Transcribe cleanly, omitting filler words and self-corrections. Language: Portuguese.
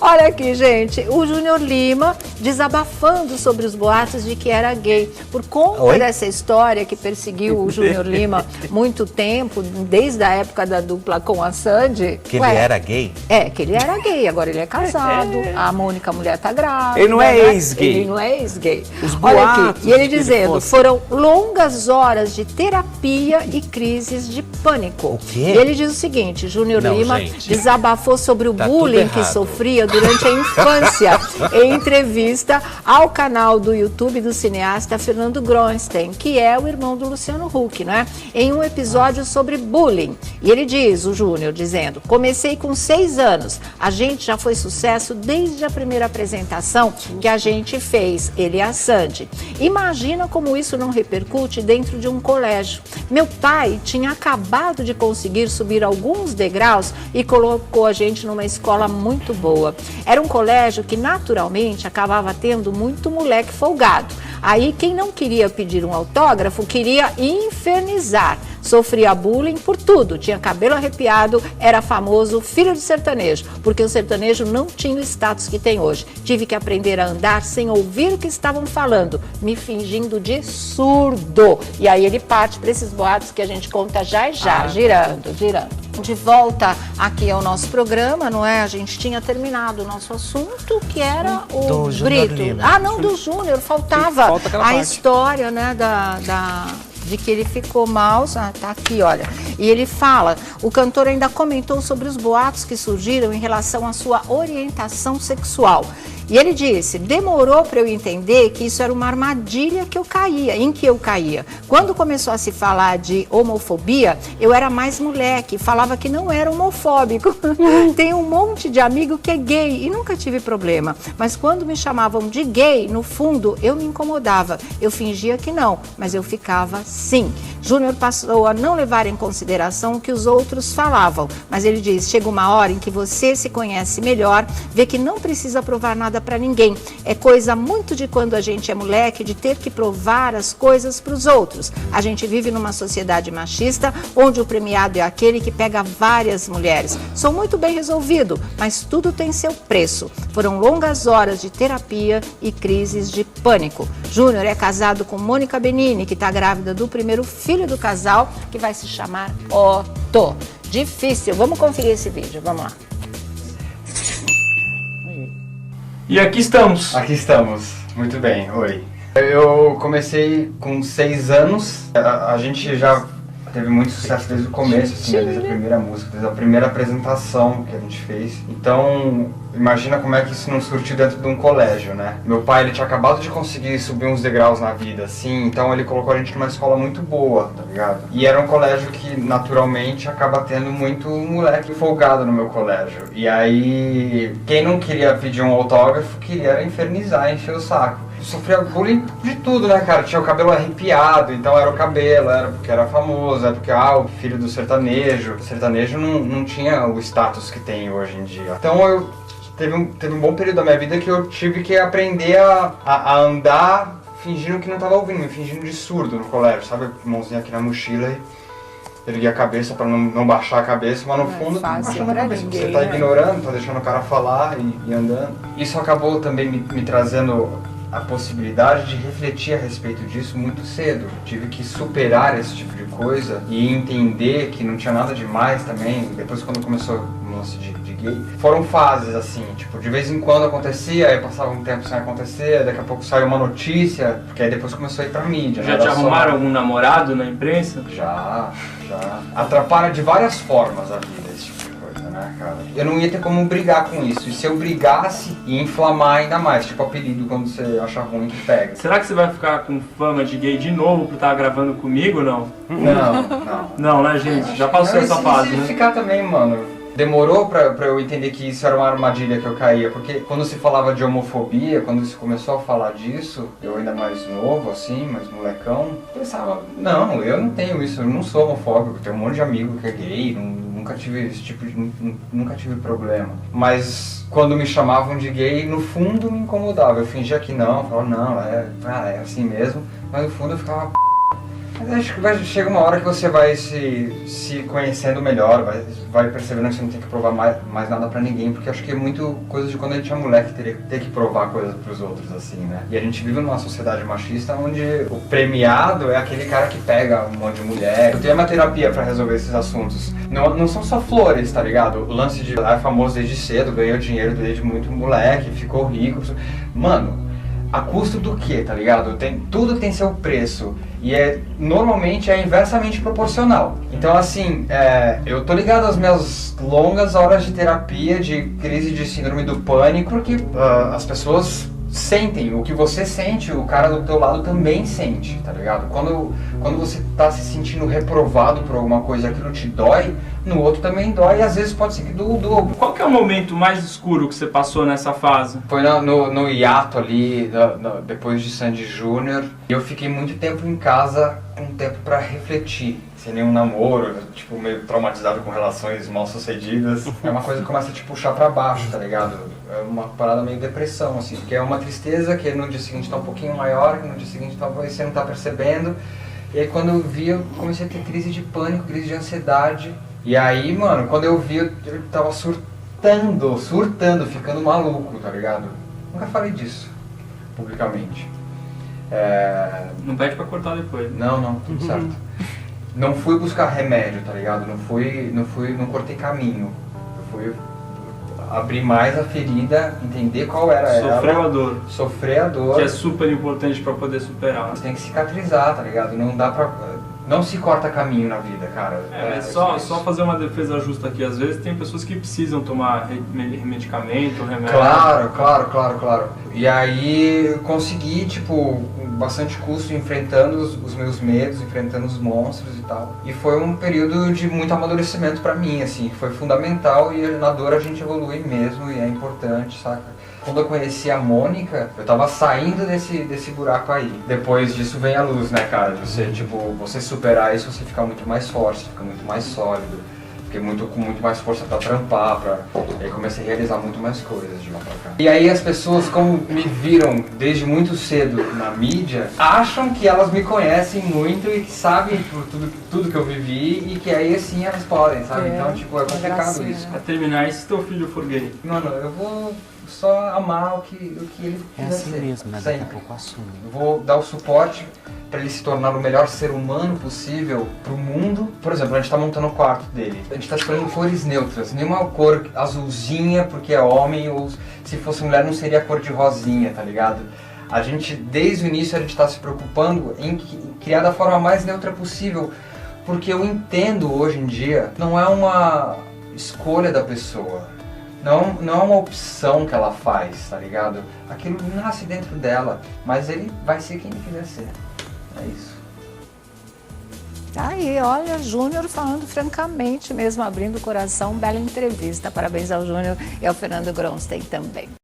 Olha aqui, gente, o Júnior Lima desabafando sobre os boatos de que era gay. Por conta dessa história que perseguiu o Júnior Lima muito tempo, desde a época da dupla com a Sandy. Que ele era gay? É, que ele era gay, agora ele é casado, a Mônica mulher tá grávida. Ele não é ex-gay. Ele não é ex-gay. Os Olha boatos aqui, e ele de que ele dizendo, fosse. foram longas horas de terapia e crises de pânico. O quê? E ele diz o seguinte, Júnior Não, Lima gente. desabafou sobre o Tá bullying tudo que errado. sofria durante a infância em entrevista ao canal do YouTube do cineasta Fernando Gronstein, que é o irmão do Luciano Huck, né? Em um episódio sobre bullying. E ele diz, o Júnior, dizendo, comecei com 6 anos, a gente já foi sucesso desde a primeira apresentação que a gente fez, ele e a Sandy. Imagina como isso não repercute dentro de um colégio. Meu pai tinha acabado de conseguir subir alguns degraus e colocou a gente numa escola muito boa. Era um colégio que naturalmente acabava tendo muito moleque folgado. Aí quem não queria pedir um autógrafo queria infernizar. Sofria bullying por tudo, tinha cabelo arrepiado, era famoso filho de sertanejo, porque o sertanejo não tinha o status que tem hoje. Tive que aprender a andar sem ouvir o que estavam falando, me fingindo de surdo. E aí ele parte para esses boatos que a gente conta já e já, girando. De volta aqui ao nosso programa, não é? A gente tinha terminado o nosso assunto, que era o Do Júnior Brito. Lima. Ah, não, do Júnior, faltava Falta aquela a parte. história, né, de que ele ficou mal, tá aqui, olha. E ele fala, o cantor ainda comentou sobre os boatos que surgiram em relação à sua orientação sexual. E ele disse, demorou para eu entender que isso era uma armadilha em que eu caía. Quando começou a se falar de homofobia, eu era mais moleque, falava que não era homofóbico. Tem um monte de amigo que é gay e nunca tive problema. Mas quando me chamavam de gay, no fundo, eu me incomodava. Eu fingia que não, mas eu ficava sim. Júnior passou a não levar em consideração o que os outros falavam. Mas ele diz, chega uma hora em que você se conhece melhor, vê que não precisa provar nada para ninguém. É coisa muito de quando a gente é moleque, de ter que provar as coisas para os outros. A gente vive numa sociedade machista, onde o premiado é aquele que pega várias mulheres. Sou muito bem resolvido, mas tudo tem seu preço. Foram longas horas de terapia e crises de pânico. Júnior é casado com Mônica Benini, que está grávida do primeiro filho do casal, que vai se chamar Otto. Difícil. Vamos conferir esse vídeo. Vamos lá. E aqui estamos. Aqui estamos, muito bem, oi. Eu comecei com 6 anos, a gente já teve muito sucesso desde o começo, assim, né? Desde a primeira música, desde a primeira apresentação que a gente fez. Então, imagina como é que isso não surtiu dentro de um colégio, né? Meu pai, ele tinha acabado de conseguir subir uns degraus na vida, assim, então ele colocou a gente numa escola muito boa, tá ligado? E era um colégio que, naturalmente, acaba tendo muito moleque folgado no meu colégio. E aí, quem não queria pedir um autógrafo, queria infernizar, encher o saco. Sofria bullying de tudo, né, cara? Tinha o cabelo arrepiado, então era o cabelo, era porque era famoso, era porque, o filho do sertanejo. O sertanejo não tinha o status que tem hoje em dia. Então teve um bom período da minha vida que eu tive que aprender a andar fingindo que não tava ouvindo, fingindo de surdo no colégio, sabe? Mãozinha aqui na mochila e erguer a cabeça pra não baixar a cabeça, mas no fundo tá baixando a cabeça. Você tá ignorando, tá deixando o cara falar e andando. Isso acabou também me trazendo a possibilidade de refletir a respeito disso muito cedo. Tive que superar esse tipo de coisa e entender que não tinha nada demais também. Depois, quando começou o lance de gay, foram fases assim, tipo, de vez em quando acontecia, aí passava um tempo sem acontecer, daqui a pouco saiu uma notícia, porque aí depois começou a ir pra mídia. Já te arrumaram algum namorado na imprensa? Já. Atrapalha de várias formas a vida, esse tipo de coisa, né, cara? Eu não ia ter como brigar com isso, e se eu brigasse, ia inflamar ainda mais, tipo apelido quando você acha ruim que pega. Será que você vai ficar com fama de gay de novo por estar gravando comigo ou não? Não. Não, né, gente? Já passou essa fase, né? Ficar também, mano. Demorou pra eu entender que isso era uma armadilha que eu caía, porque quando se falava de homofobia, quando se começou a falar disso, eu ainda mais novo, assim, mais molecão, pensava, não, eu não tenho isso, eu não sou homofóbico, tenho um monte de amigo que é gay, nunca tive esse tipo de, nunca tive problema. Mas quando me chamavam de gay, no fundo me incomodava, eu fingia que não, falava, não, é assim mesmo, mas no fundo eu ficava Mas acho que chega uma hora que você vai se conhecendo melhor, vai percebendo que você não tem que provar mais nada pra ninguém, porque acho que é muito coisa de quando a gente é moleque, ter que provar coisas pros outros, assim, né? E a gente vive numa sociedade machista onde o premiado é aquele cara que pega um monte de mulher. Eu tenho uma terapia pra resolver esses assuntos. Não são só flores, tá ligado? O lance de é famoso desde cedo, ganhou dinheiro desde muito moleque, ficou rico. Mano, a custo do que, tá ligado? Tudo tem seu preço e normalmente é inversamente proporcional. Então assim, eu tô ligado às minhas longas horas de terapia, de crise de síndrome do pânico, porque as pessoas sentem o que você sente, o cara do teu lado também sente, tá ligado? Quando você tá se sentindo reprovado por alguma coisa, aquilo te dói, no outro também dói e às vezes pode ser que do dobro. Qual que é o momento mais escuro que você passou nessa fase? Foi no hiato ali, depois de Sandy Júnior, e eu fiquei muito tempo em casa, com tempo pra refletir. Sem nenhum namoro, tipo, meio traumatizado com relações mal sucedidas. É uma coisa que começa a te puxar pra baixo, tá ligado? É uma parada meio depressão, assim, porque é uma tristeza que no dia seguinte tá um pouquinho maior, que no dia seguinte talvez você não tá percebendo. E aí quando eu vi, eu comecei a ter crise de pânico, crise de ansiedade. E aí, mano, quando eu vi, eu tava surtando, ficando maluco, tá ligado? Nunca falei disso, publicamente. Não pede pra cortar depois. Não, tudo certo. Não fui buscar remédio, tá ligado? Não cortei caminho. Eu fui abrir mais a ferida, entender qual era ela. Sofrer a dor. Que é super importante pra poder superar. Você tem que cicatrizar, tá ligado? Não dá pra... Não se corta caminho na vida, cara. Só fazer uma defesa justa aqui. Às vezes tem pessoas que precisam tomar medicamento, remédio. Claro. E aí eu consegui, tipo, com bastante custo, enfrentando os meus medos, enfrentando os monstros e tal. E foi um período de muito amadurecimento pra mim, assim. Foi fundamental e na dor a gente evolui mesmo e é importante, saca? Quando eu conheci a Mônica, eu tava saindo desse buraco aí. Depois disso vem a luz, né, cara? Você superar isso, você fica muito mais forte, fica muito mais sólido. Fiquei com muito mais força pra trampar, e aí comecei a realizar muito mais coisas de lá pra cá. E aí as pessoas, como me viram desde muito cedo na mídia, acham que elas me conhecem muito e que sabem por tudo que eu vivi e que aí assim elas podem, sabe? Então, tipo, é complicado isso. Pra terminar, e se teu filho for gay? Mano, eu vou só amar o que ele quiser assim ser. mesmo, né? Daqui a pouco assume. Eu vou dar o suporte para ele se tornar o melhor ser humano possível pro mundo. Por exemplo, a gente tá montando o quarto dele. A gente tá escolhendo cores neutras. Nenhuma cor azulzinha porque é homem, ou se fosse mulher não seria a cor de rosinha, tá ligado? A gente, desde o início, a gente tá se preocupando em criar da forma mais neutra possível. Porque eu entendo hoje em dia, não é uma escolha da pessoa. Não é uma opção que ela faz, tá ligado? Aquilo nasce dentro dela, mas ele vai ser quem ele quiser ser. É isso. Tá aí, olha, Júnior falando francamente mesmo, abrindo o coração, bela entrevista. Parabéns ao Júnior e ao Fernando Gronstein também.